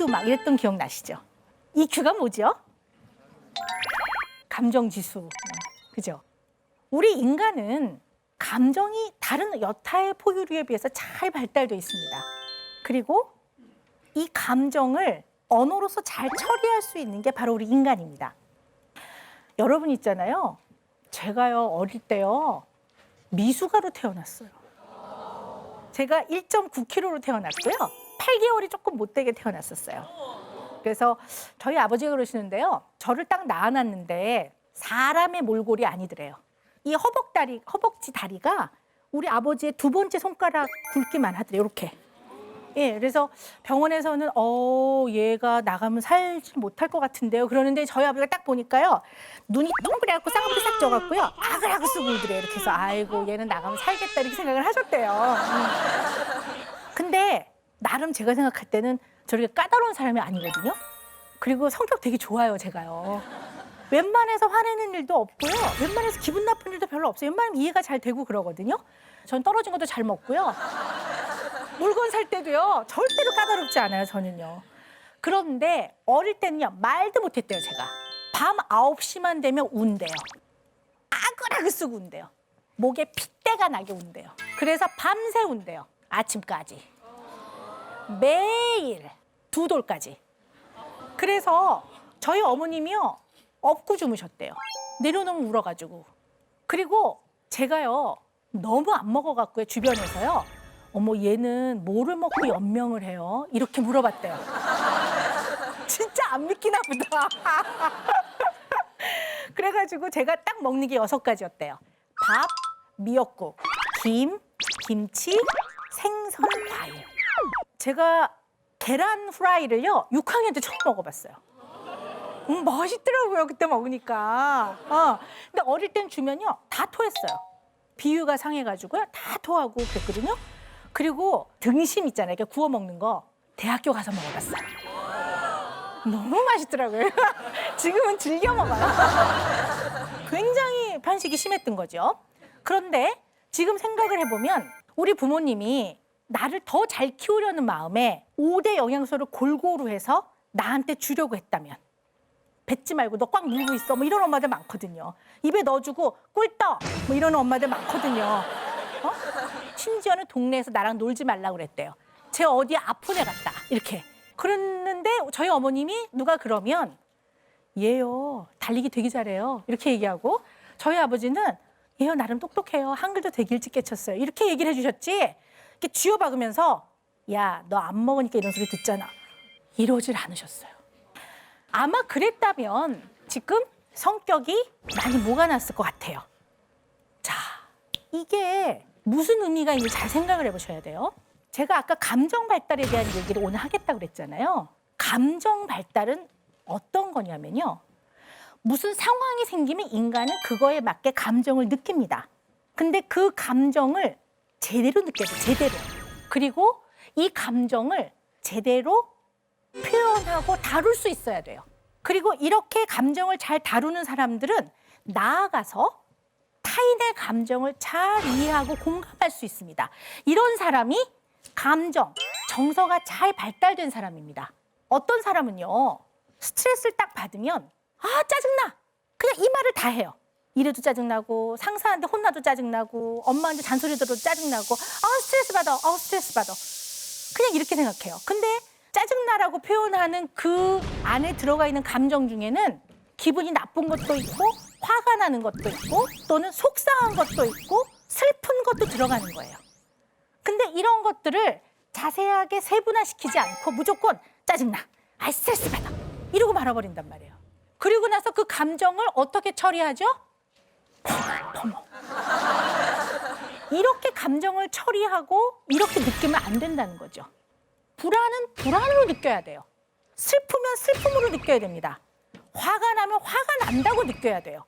EQ 막 이랬던 기억 나시죠? EQ가 뭐죠? 감정 지수. 그죠? 우리 인간은 감정이 다른 여타의 포유류에 비해서 잘 발달되어 있습니다. 그리고 이 감정을 언어로서 잘 처리할 수 있는 게 바로 우리 인간입니다. 여러분 있잖아요. 제가요 어릴 때요 미숙아로 태어났어요. 제가 1.9kg로 태어났고요. 8개월이 조금 못되게 태어났었어요. 그래서 저희 아버지가 그러시는데요. 저를 딱 낳아놨는데 사람의 몰골이 아니더래요. 이 허벅지 다리가 우리 아버지의 두 번째 손가락 굵기만 하더래요. 이렇게. 예, 그래서 병원에서는 얘가 나가면 살지 못할 것 같은데요. 그러는데 저희 아버지가 딱 보니까요. 눈이 동그래갖고 쌍꺼풀이 싹 져갖고요. 아글아글 울더래요. 이렇게 해서 아이고 얘는 나가면 살겠다 이렇게 생각을 하셨대요. 근데 나름 제가 생각할 때는 저렇게 까다로운 사람이 아니거든요. 그리고 성격 되게 좋아요, 제가요. 웬만해서 화내는 일도 없고요. 웬만해서 기분 나쁜 일도 별로 없어요. 웬만하면 이해가 잘 되고 그러거든요. 전 떨어진 것도 잘 먹고요. 물건 살 때도요. 절대로 까다롭지 않아요, 저는요. 그런데 어릴 때는요. 말도 못했대요, 제가. 밤 9시만 되면 운대요. 아그라그 쓰고 운대요. 목에 핏대가 나게 운대요. 그래서 밤새 운대요. 아침까지. 매일 2돌까지. 그래서 저희 어머님이요. 업고 주무셨대요. 내려놓으면 울어가지고. 그리고 제가요. 너무 안 먹어갖고요. 주변에서요. 어머 얘는 뭐를 먹고 연명을 해요? 이렇게 물어봤대요. 진짜 안 믿기나 보다. 그래가지고 제가 딱 먹는 게 6가지였대요. 밥, 미역국, 김, 김치, 생선, 과일. 제가 계란 후라이를요 6학년 때 처음 먹어봤어요. 맛있더라고요 그때 먹으니까. 근데 어릴 땐 주면요 다 토했어요. 비위가 상해가지고요 다 토하고 그랬거든요. 그리고 등심 있잖아요. 이렇게 구워 먹는 거 대학교 가서 먹어봤어요. 너무 맛있더라고요. 지금은 즐겨 먹어요. 굉장히 편식이 심했던 거죠. 그런데 지금 생각을 해보면 우리 부모님이 나를 더 잘 키우려는 마음에 5대 영양소를 골고루 해서 나한테 주려고 했다면 뱉지 말고 너 꽉 물고 있어 뭐 이런 엄마들 많거든요. 입에 넣어주고 꿀떡 뭐 이러는 엄마들 많거든요. 심지어는 동네에서 나랑 놀지 말라고 그랬대요. 쟤 어디 아픈 애 같다 이렇게. 그랬는데 저희 어머님이 누가 그러면 얘요 달리기 되게 잘해요 이렇게 얘기하고 저희 아버지는 얘요 나름 똑똑해요 한글도 되게 일찍 깨쳤어요 이렇게 얘기를 해주셨지. 이렇게 쥐어박으면서 야 너 안 먹으니까 이런 소리 듣잖아 이러질 않으셨어요. 아마 그랬다면 지금 성격이 많이 녹아났을 것 같아요. 자, 이게 무슨 의미가 있는지 잘 생각을 해보셔야 돼요. 제가 아까 감정 발달에 대한 얘기를 오늘 하겠다고 그랬잖아요. 감정 발달은 어떤 거냐면요. 무슨 상황이 생기면 인간은 그거에 맞게 감정을 느낍니다. 근데 그 감정을 제대로 느껴야 돼요. 제대로. 그리고 이 감정을 제대로 표현하고 다룰 수 있어야 돼요. 그리고 이렇게 감정을 잘 다루는 사람들은 나아가서 타인의 감정을 잘 이해하고 공감할 수 있습니다. 이런 사람이 정서가 잘 발달된 사람입니다. 어떤 사람은요, 스트레스를 딱 받으면 짜증나! 그냥 이 말을 다 해요. 이래도 짜증나고 상사한테 혼나도 짜증나고 엄마한테 잔소리 들어도 짜증나고 스트레스 받아, 스트레스 받아. 그냥 이렇게 생각해요. 근데 짜증나라고 표현하는 그 안에 들어가 있는 감정 중에는 기분이 나쁜 것도 있고 화가 나는 것도 있고 또는 속상한 것도 있고 슬픈 것도 들어가는 거예요. 근데 이런 것들을 자세하게 세분화시키지 않고 무조건 짜증나, 스트레스 받아 이러고 말아버린단 말이에요. 그리고 나서 그 감정을 어떻게 처리하죠? 이렇게 감정을 처리하고 이렇게 느끼면 안 된다는 거죠. 불안은 불안으로 느껴야 돼요. 슬프면 슬픔으로 느껴야 됩니다. 화가 나면 화가 난다고 느껴야 돼요.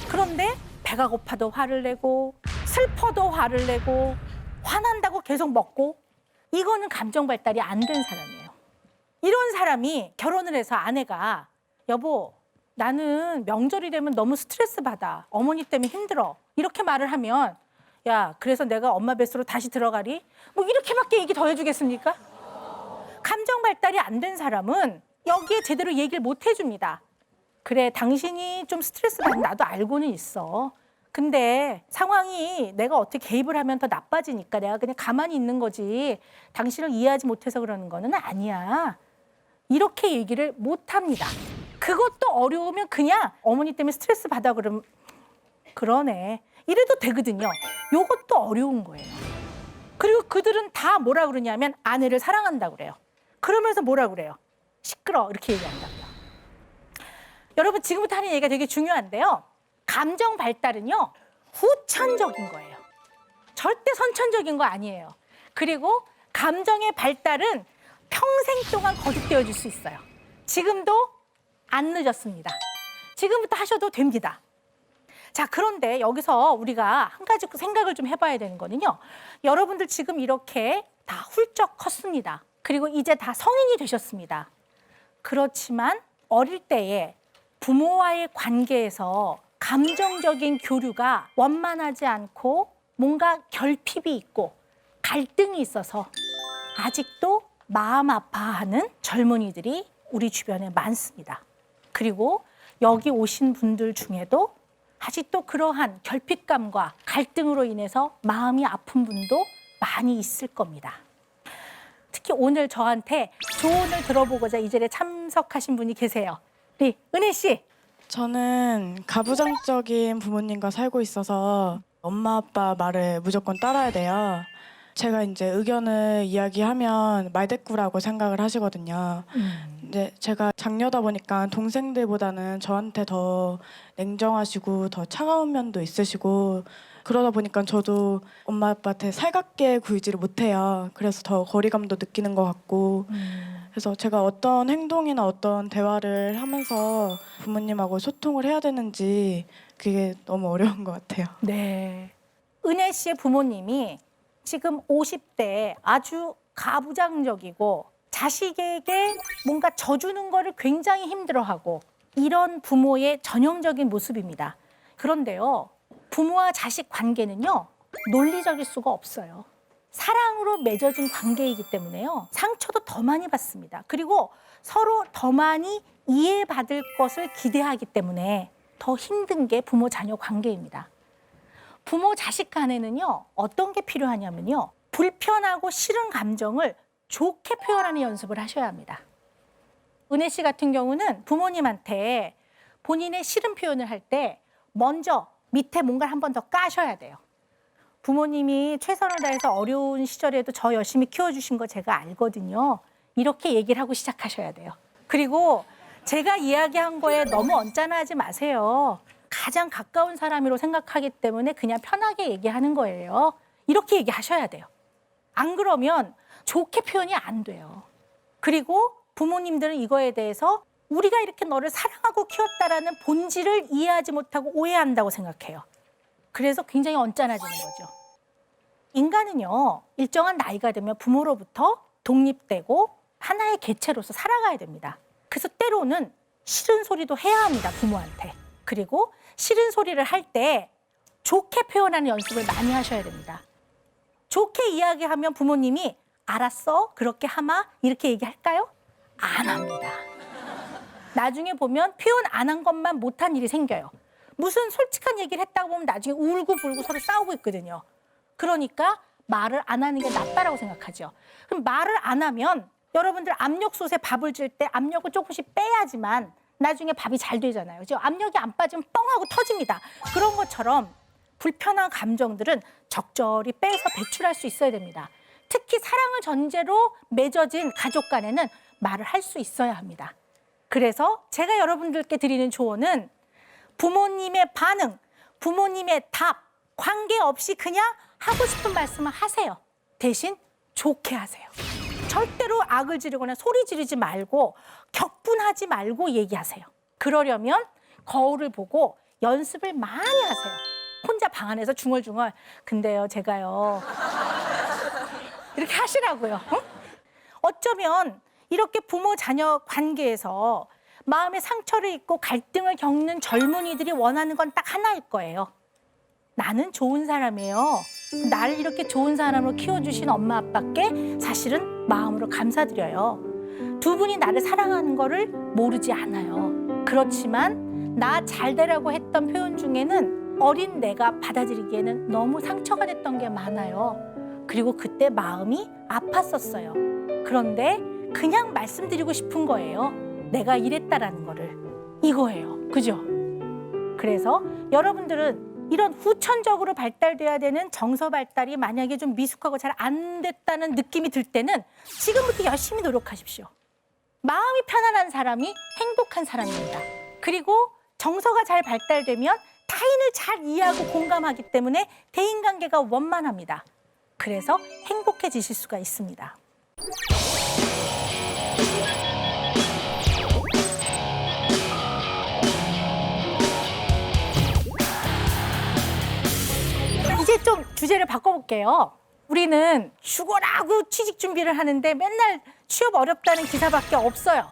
그런데 배가 고파도 화를 내고 슬퍼도 화를 내고 화난다고 계속 먹고 이거는 감정 발달이 안 된 사람이에요. 이런 사람이 결혼을 해서 아내가 여보 나는 명절이 되면 너무 스트레스 받아. 어머니 때문에 힘들어. 이렇게 말을 하면 야 그래서 내가 엄마 뱃속으로 다시 들어가리? 뭐 이렇게밖에 얘기 더 해주겠습니까? 감정 감정 발달이 안 된 사람은 여기에 제대로 얘기를 못 해줍니다. 그래, 당신이 좀 스트레스 받는 나도 알고는 있어. 근데 상황이 내가 어떻게 개입을 하면 더 나빠지니까 내가 그냥 가만히 있는 거지. 당신을 이해하지 못해서 그러는 거는 아니야. 이렇게 얘기를 못 합니다. 그것도 어려우면 그냥 어머니 때문에 스트레스 받아 그러면 그러네. 이래도 되거든요. 이것도 어려운 거예요. 그리고 그들은 다 뭐라 그러냐면 아내를 사랑한다고 그래요. 그러면서 뭐라 그래요? 시끄러 이렇게 얘기한다고요. 여러분 지금부터 하는 얘기가 되게 중요한데요. 감정 발달은요. 후천적인 거예요. 절대 선천적인 거 아니에요. 그리고 감정의 발달은 평생 동안 거듭되어 줄 수 있어요. 지금도 안 늦었습니다. 지금부터 하셔도 됩니다. 자, 그런데 여기서 우리가 한 가지 생각을 좀 해봐야 되는 거는요. 여러분들 지금 이렇게 다 훌쩍 컸습니다. 그리고 이제 다 성인이 되셨습니다. 그렇지만 어릴 때에 부모와의 관계에서 감정적인 교류가 원만하지 않고 뭔가 결핍이 있고 갈등이 있어서 아직도 마음 아파하는 젊은이들이 우리 주변에 많습니다. 그리고 여기 오신 분들 중에도 아직도 그러한 결핍감과 갈등으로 인해서 마음이 아픈 분도 많이 있을 겁니다. 특히 오늘 저한테 조언을 들어보고자 이 자리에 참석하신 분이 계세요. 우리 은혜 씨. 저는 가부장적인 부모님과 살고 있어서 엄마 아빠 말을 무조건 따라야 돼요. 제가 이제 의견을 이야기하면 말대꾸라고 생각을 하시거든요. 근데 제가 장녀다 보니까 동생들보다는 저한테 더 냉정하시고 더 차가운 면도 있으시고 그러다 보니까 저도 엄마 아빠한테 살갑게 굴지를 못해요. 그래서 더 거리감도 느끼는 것 같고 그래서 제가 어떤 행동이나 어떤 대화를 하면서 부모님하고 소통을 해야 되는지 그게 너무 어려운 것 같아요. 네. 은혜 씨의 부모님이 지금 50대 아주 가부장적이고 자식에게 뭔가 져주는 거를 굉장히 힘들어하고 이런 부모의 전형적인 모습입니다. 그런데요, 부모와 자식 관계는요, 논리적일 수가 없어요. 사랑으로 맺어진 관계이기 때문에요, 상처도 더 많이 받습니다. 그리고 서로 더 많이 이해받을 것을 기대하기 때문에 더 힘든 게 부모 자녀 관계입니다. 부모 자식 간에는요, 어떤 게 필요하냐면요, 불편하고 싫은 감정을 좋게 표현하는 연습을 하셔야 합니다. 은혜 씨 같은 경우는 부모님한테 본인의 싫은 표현을 할 때 먼저 밑에 뭔가를 한 번 더 까셔야 돼요. 부모님이 최선을 다해서 어려운 시절에도 저 열심히 키워주신 거 제가 알거든요. 이렇게 얘기를 하고 시작하셔야 돼요. 그리고 제가 이야기한 거에 너무 언짢아하지 마세요. 가장 가까운 사람으로 생각하기 때문에 그냥 편하게 얘기하는 거예요. 이렇게 얘기하셔야 돼요. 안 그러면 좋게 표현이 안 돼요. 그리고 부모님들은 이거에 대해서 우리가 이렇게 너를 사랑하고 키웠다라는 본질을 이해하지 못하고 오해한다고 생각해요. 그래서 굉장히 언짢아지는 거죠. 인간은요, 일정한 나이가 되면 부모로부터 독립되고 하나의 개체로서 살아가야 됩니다. 그래서 때로는 싫은 소리도 해야 합니다, 부모한테. 그리고 싫은 소리를 할 때 좋게 표현하는 연습을 많이 하셔야 됩니다. 좋게 이야기하면 부모님이 알았어, 그렇게 하마, 이렇게 얘기할까요? 안 합니다. 나중에 보면 표현 안 한 것만 못한 일이 생겨요. 무슨 솔직한 얘기를 했다고 보면 나중에 울고불고 서로 싸우고 있거든요. 그러니까 말을 안 하는 게 낫다라고 생각하죠. 그럼 말을 안 하면 여러분들 압력솥에 밥을 줄 때 압력을 조금씩 빼야지만 나중에 밥이 잘 되잖아요. 그죠? 압력이 안 빠지면 뻥 하고 터집니다. 그런 것처럼 불편한 감정들은 적절히 빼서 배출할 수 있어야 됩니다. 특히 사랑을 전제로 맺어진 가족 간에는 말을 할 수 있어야 합니다. 그래서 제가 여러분들께 드리는 조언은 부모님의 반응, 부모님의 답, 관계없이 그냥 하고 싶은 말씀을 하세요. 대신 좋게 하세요. 절대로 악을 지르거나 소리 지르지 말고 격분하지 말고 얘기하세요. 그러려면 거울을 보고 연습을 많이 하세요. 혼자 방 안에서 중얼중얼 근데요 제가요 이렇게 하시라고요. 응? 어쩌면 이렇게 부모 자녀 관계에서 마음의 상처를 입고 갈등을 겪는 젊은이들이 원하는 건 딱 하나일 거예요. 나는 좋은 사람이에요. 나를 이렇게 좋은 사람으로 키워주신 엄마 아빠께 사실은 마음으로 감사드려요. 두 분이 나를 사랑하는 거를 모르지 않아요. 그렇지만 나 잘 되라고 했던 표현 중에는 어린 내가 받아들이기에는 너무 상처가 됐던 게 많아요. 그리고 그때 마음이 아팠었어요. 그런데 그냥 말씀드리고 싶은 거예요. 내가 이랬다라는 거를. 이거예요. 그죠? 그래서 여러분들은 이런 후천적으로 발달돼야 되는 정서 발달이 만약에 좀 미숙하고 잘 안 됐다는 느낌이 들 때는 지금부터 열심히 노력하십시오. 마음이 편안한 사람이 행복한 사람입니다. 그리고 정서가 잘 발달되면 타인을 잘 이해하고 공감하기 때문에 대인관계가 원만합니다. 그래서 행복해지실 수가 있습니다. 이제 좀 주제를 바꿔볼게요. 우리는 휴거라고 취직 준비를 하는데 맨날 취업 어렵다는 기사밖에 없어요.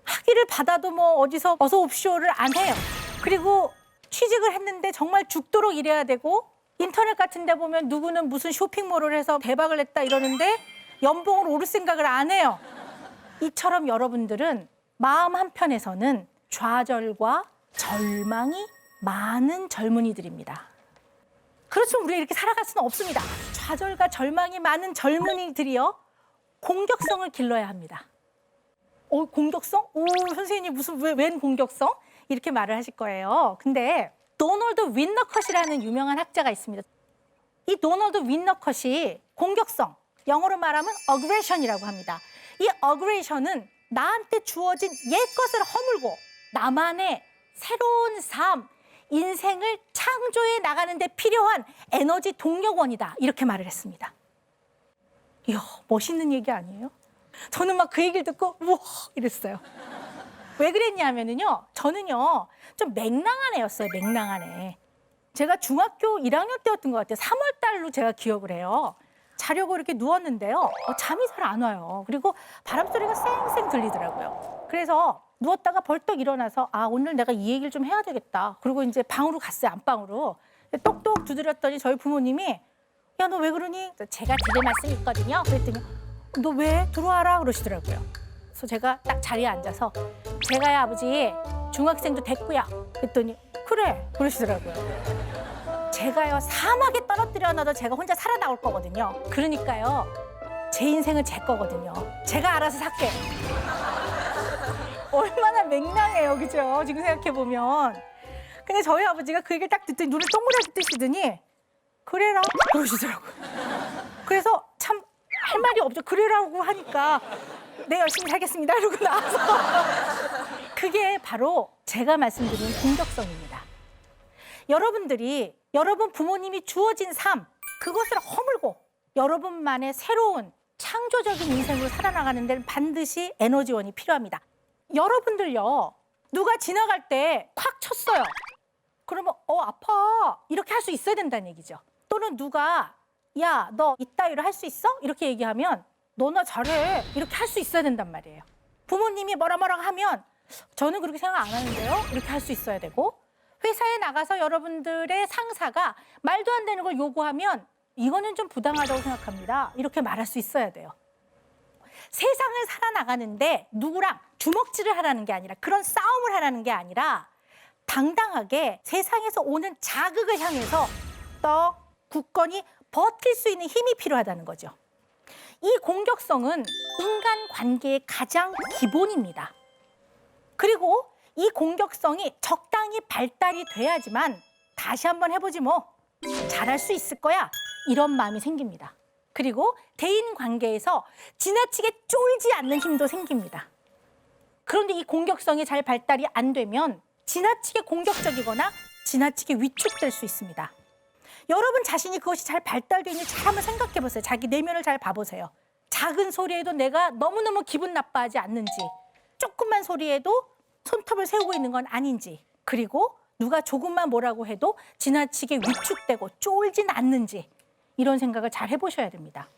학위를 받아도 뭐 어디서 어서 옵쇼를 안 해요. 그리고 취직을 했는데 정말 죽도록 일해야 되고 인터넷 같은 데 보면 누구는 무슨 쇼핑몰을 해서 대박을 냈다 이러는데 연봉을 오를 생각을 안 해요. 이처럼 여러분들은 마음 한편에서는 좌절과 절망이 많은 젊은이들입니다. 그렇지만 우리가 이렇게 살아갈 수는 없습니다. 좌절과 절망이 많은 젊은이들이요. 공격성을 길러야 합니다. 공격성? 오, 선생님이 무슨 웬 공격성? 이렇게 말을 하실 거예요. 근데 도널드 윈너컷이라는 유명한 학자가 있습니다. 이 도널드 윈너컷이 공격성, 영어로 말하면 aggression이라고 합니다. 이 aggression은 나한테 주어진 옛것을 허물고 나만의 새로운 삶, 인생을 창조해 나가는 데 필요한 에너지 동력원이다. 이렇게 말을 했습니다. 이야, 멋있는 얘기 아니에요? 저는 막 그 얘기를 듣고 우와 이랬어요. 왜 그랬냐면요. 저는요. 좀 맹랑한 애였어요. 맹랑한 애. 제가 중학교 1학년 때였던 것 같아요. 3월 달로 제가 기억을 해요. 자려고 이렇게 누웠는데요. 잠이 잘 안 와요. 그리고 바람소리가 쌩쌩 들리더라고요. 그래서 누웠다가 벌떡 일어나서 아 오늘 내가 이 얘기를 좀 해야 되겠다. 그리고 이제 방으로 갔어요. 안방으로. 똑똑 두드렸더니 저희 부모님이 야 너 왜 그러니? 제가 드릴 말씀이 있거든요. 그랬더니 너 왜? 들어와라 그러시더라고요. 그래서 제가 딱 자리에 앉아서 제가요 아버지 중학생도 됐고요. 그랬더니 그래 그러시더라고요. 제가요 사막에 떨어뜨려 놔도 제가 혼자 살아나올 거거든요. 그러니까요 제 인생은 제 거거든요. 제가 알아서 살게. 얼마나 맹랑해요, 그죠? 지금 생각해 보면. 근데 저희 아버지가 그 얘기를 딱 듣더니 눈을 동그랗게 뜨시더니 그래라 그러시더라고요. 그래서 참 할 말이 없죠. 그래라고 하니까 네 열심히 살겠습니다 이러고 나와서 그게 바로 제가 말씀드린 공격성입니다. 여러분들이 여러분 부모님이 주어진 삶 그것을 허물고 여러분만의 새로운 창조적인 인생으로 살아나가는 데는 반드시 에너지원이 필요합니다. 여러분들요 누가 지나갈 때 콱 쳤어요. 그러면 아파 이렇게 할 수 있어야 된다는 얘기죠. 또는 누가 야, 너 이따위로 할 수 있어? 이렇게 얘기하면 너나 잘해. 이렇게 할 수 있어야 된단 말이에요. 부모님이 뭐라 하면 저는 그렇게 생각 안 하는데요. 이렇게 할 수 있어야 되고 회사에 나가서 여러분들의 상사가 말도 안 되는 걸 요구하면 이거는 좀 부당하다고 생각합니다. 이렇게 말할 수 있어야 돼요. 세상을 살아나가는데 누구랑 주먹질을 하라는 게 아니라 그런 싸움을 하라는 게 아니라 당당하게 세상에서 오는 자극을 향해서 더 굳건히 버틸 수 있는 힘이 필요하다는 거죠. 이 공격성은 인간관계의 가장 기본입니다. 그리고 이 공격성이 적당히 발달이 돼야지만 다시 한번 해보지 뭐 잘할 수 있을 거야 이런 마음이 생깁니다. 그리고 대인관계에서 지나치게 쫄지 않는 힘도 생깁니다. 그런데 이 공격성이 잘 발달이 안 되면 지나치게 공격적이거나 지나치게 위축될 수 있습니다. 여러분 자신이 그것이 잘 발달되어 있는지 잘 한번 생각해 보세요. 자기 내면을 잘 봐보세요. 작은 소리에도 내가 너무너무 기분 나빠하지 않는지, 조금만 소리에도 손톱을 세우고 있는 건 아닌지, 그리고 누가 조금만 뭐라고 해도 지나치게 위축되고 쫄진 않는지 이런 생각을 잘 해보셔야 됩니다.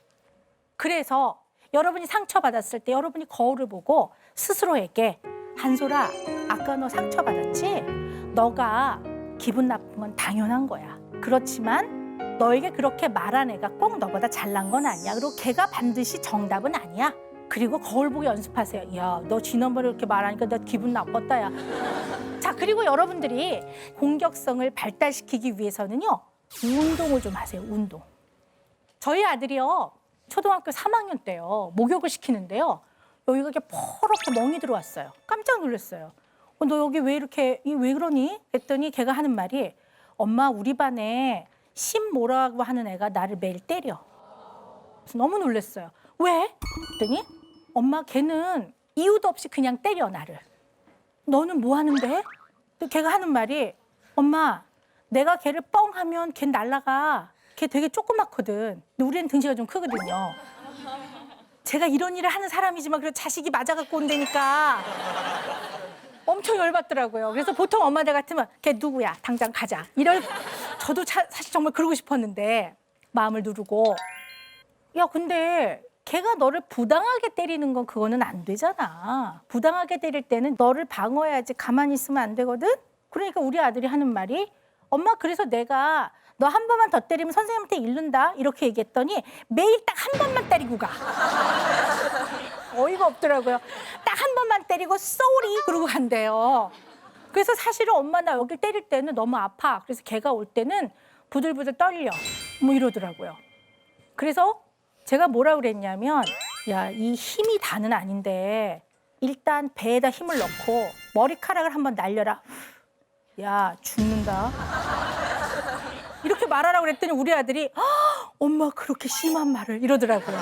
그래서 여러분이 상처받았을 때 여러분이 거울을 보고 스스로에게 한솔아, 아까 너 상처받았지? 너가 기분 나쁜 건 당연한 거야. 그렇지만 너에게 그렇게 말한 애가 꼭 너보다 잘난 건 아니야. 그리고 걔가 반드시 정답은 아니야. 그리고 거울 보기 연습하세요. 야, 너 지난번에 이렇게 말하니까 나 기분 나빴다, 야. 자, 그리고 여러분들이 공격성을 발달시키기 위해서는요, 운동을 좀 하세요, 운동. 저희 아들이요, 초등학교 3학년 때요, 목욕을 시키는데요, 여기가 이렇게 퍼렇게 멍이 들어왔어요. 깜짝 놀랐어요. 너 여기 왜 이렇게, 왜 그러니? 그랬더니 걔가 하는 말이, 엄마, 우리 반에 심모라고 하는 애가 나를 매일 때려. 그래서 너무 놀랐어요. 왜? 그랬더니 엄마, 걔는 이유도 없이 그냥 때려, 나를. 너는 뭐 하는데? 걔가 하는 말이, 엄마, 내가 걔를 뻥 하면 걔 날라가. 걔 되게 조그맣거든. 근데 우리는 등치가 좀 크거든요. 제가 이런 일을 하는 사람이지만 그래도 자식이 맞아갖고 온다니까 엄청 열받더라고요. 그래서 보통 엄마들 같으면 걔 누구야? 당장 가자. 저도 사실 정말 그러고 싶었는데 마음을 누르고, 야, 근데 걔가 너를 부당하게 때리는 건 그거는 안 되잖아. 부당하게 때릴 때는 너를 방어해야지, 가만히 있으면 안 되거든. 그러니까 우리 아들이 하는 말이, 엄마, 그래서 내가 너 한 번만 더 때리면 선생님한테 잃는다, 이렇게 얘기했더니 매일 딱 한 번만 때리고 가. 어이가 없더라고요. 딱 한 번만 때리고 쏘리 그러고 간대요. 그래서 사실은 엄마, 나 여기 때릴 때는 너무 아파. 그래서 걔가 올 때는 부들부들 떨려. 뭐 이러더라고요. 그래서 제가 뭐라 그랬냐면, 야, 이 힘이 다는 아닌데 일단 배에다 힘을 넣고 머리카락을 한번 날려라. 야, 죽는다. 이렇게 말하라고 그랬더니 우리 아들이, 엄마, 그렇게 심한 말을, 이러더라고요.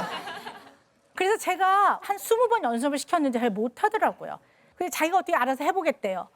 그래서 제가 한 20번 연습을 시켰는데 잘 못하더라고요. 그래서 자기가 어떻게 알아서 해보겠대요.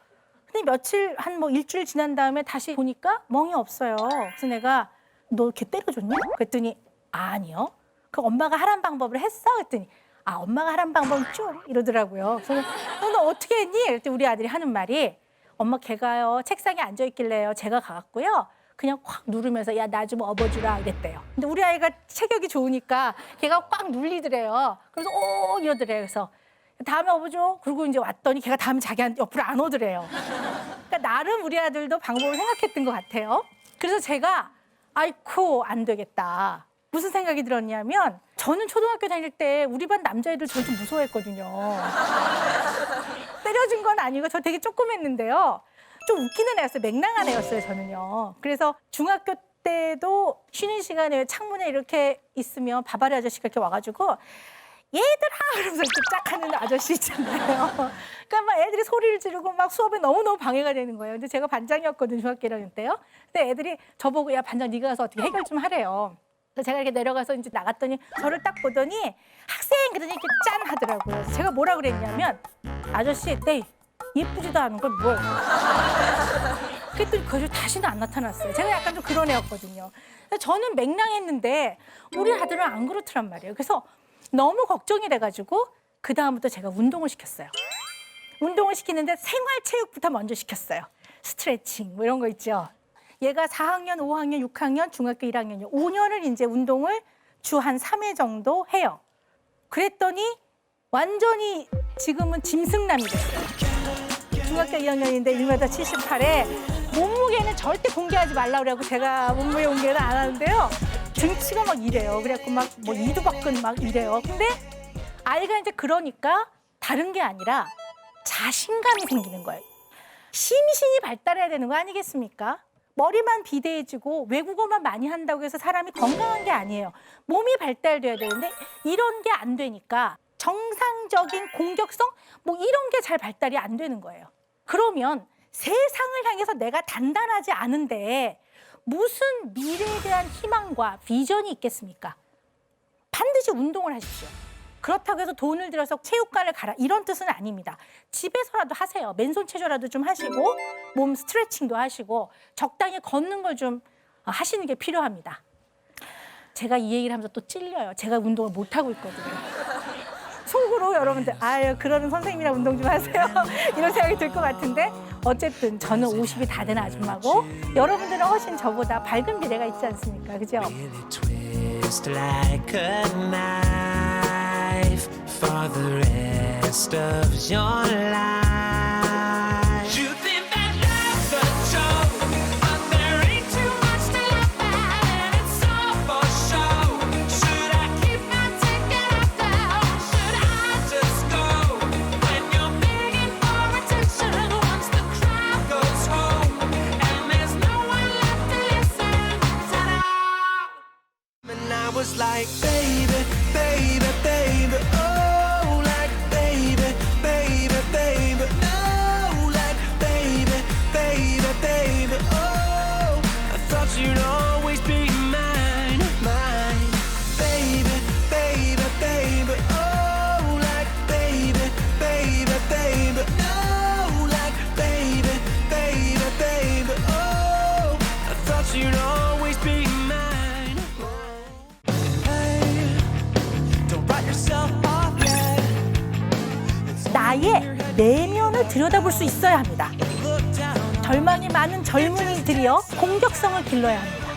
근데 며칠, 한 뭐 일주일 지난 다음에 다시 보니까 멍이 없어요. 그래서 내가, 너 이렇게 때려줬냐? 그랬더니, 아니요. 그 엄마가 하란 방법을 했어? 그랬더니, 엄마가 하란 방법은 좀, 이러더라고요. 그래서 너 어떻게 했니? 그랬더니 우리 아들이 하는 말이, 엄마, 걔가요, 책상에 앉아있길래요, 제가 가갖고요, 그냥 꽉 누르면서, 야, 나 좀 업어주라, 이랬대요. 근데 우리 아이가 체격이 좋으니까 걔가 꽉 눌리더래요. 그래서 오, 이러더래요. 그래서 다음에 업어줘. 그러고 이제 왔더니 걔가 다음에 자기한테 옆으로 안 오더래요. 그러니까 나름 우리 아들도 방법을 생각했던 것 같아요. 그래서 제가, 아이쿠, 안 되겠다. 무슨 생각이 들었냐면, 저는 초등학교 다닐 때 우리 반 남자애들 저 좀 무서워했거든요. 때려준 건 아니고 저 되게 조그맸는데요. 좀 웃기는 애였어요. 맹랑한 애였어요, 저는요. 그래서 중학교 때도 쉬는 시간에 창문에 이렇게 있으면 바바리 아저씨가 이렇게 와가지고, 얘들아! 이러면서 이렇게 쫙 하는 아저씨 있잖아요. 그러니까 막 애들이 소리를 지르고 막 수업에 너무너무 방해가 되는 거예요. 근데 제가 반장이었거든요, 중학교 1학년 때요. 근데 애들이 저보고, 야, 반장 네가 가서 어떻게 해결 좀 하래요. 그래서 제가 이렇게 내려가서 이제 나갔더니 저를 딱 보더니, 학생! 그러더니 이렇게 짠! 하더라고요. 그래서 제가 뭐라 그랬냐면, 아저씨, 네, 예쁘지도 않은 걸 뭘. 그랬더니 그 아저씨 다시는 안 나타났어요. 제가 약간 좀 그런 애였거든요. 저는 맹랑했는데 우리 아들은 안 그렇더란 말이에요. 그래서 너무 걱정이 돼가지고 그 다음부터 제가 운동을 시켰어요. 운동을 시키는데 생활체육부터 먼저 시켰어요. 스트레칭 뭐 이런 거 있죠. 얘가 4학년, 5학년, 6학년, 중학교 1학년이요. 5년을 이제 운동을 주 한 3회 정도 해요. 그랬더니 완전히 지금은 짐승남이 됐어요. 중학교 2학년인데 1m 78에 몸무게는 절대 공개하지 말라고 그래갖고 제가 몸무게 공개는 안 하는데요. 등치가 막 이래요. 그래갖고 막 뭐 이두박근 막 이래요. 근데 아이가 이제 그러니까 다른 게 아니라 자신감이 생기는 거예요. 심신이 발달해야 되는 거 아니겠습니까? 머리만 비대해지고 외국어만 많이 한다고 해서 사람이 건강한 게 아니에요. 몸이 발달돼야 되는데 이런 게 안 되니까 정상적인 공격성 뭐 이런 게 잘 발달이 안 되는 거예요. 그러면 세상을 향해서 내가 단단하지 않은데 무슨 미래에 대한 희망과 비전이 있겠습니까? 반드시 운동을 하십시오. 그렇다고 해서 돈을 들여서 체육관을 가라 이런 뜻은 아닙니다. 집에서라도 하세요. 맨손 체조라도 좀 하시고 몸 스트레칭도 하시고 적당히 걷는 걸 좀 하시는 게 필요합니다. 제가 이 얘기를 하면서 또 찔려요. 제가 운동을 못하고 있거든요. 속으로 여러분들 아유 그러는 선생님이랑 운동 좀 하세요. 이런 생각이 들 것 같은데 어쨌든 저는 50이 다 된 아줌마고 여러분들은 훨씬 저보다 밝은 미래가 있지 않습니까? 그죠? Twist like a knife for the rest of your life. You think that life's a joke, but there ain't too much to laugh at, and it's all for show. Should I keep my ticket out there? Should I 현실을 들여다볼 수 있어야 합니다. 절망이 많은 젊은이들이여 공격성을 길러야 합니다.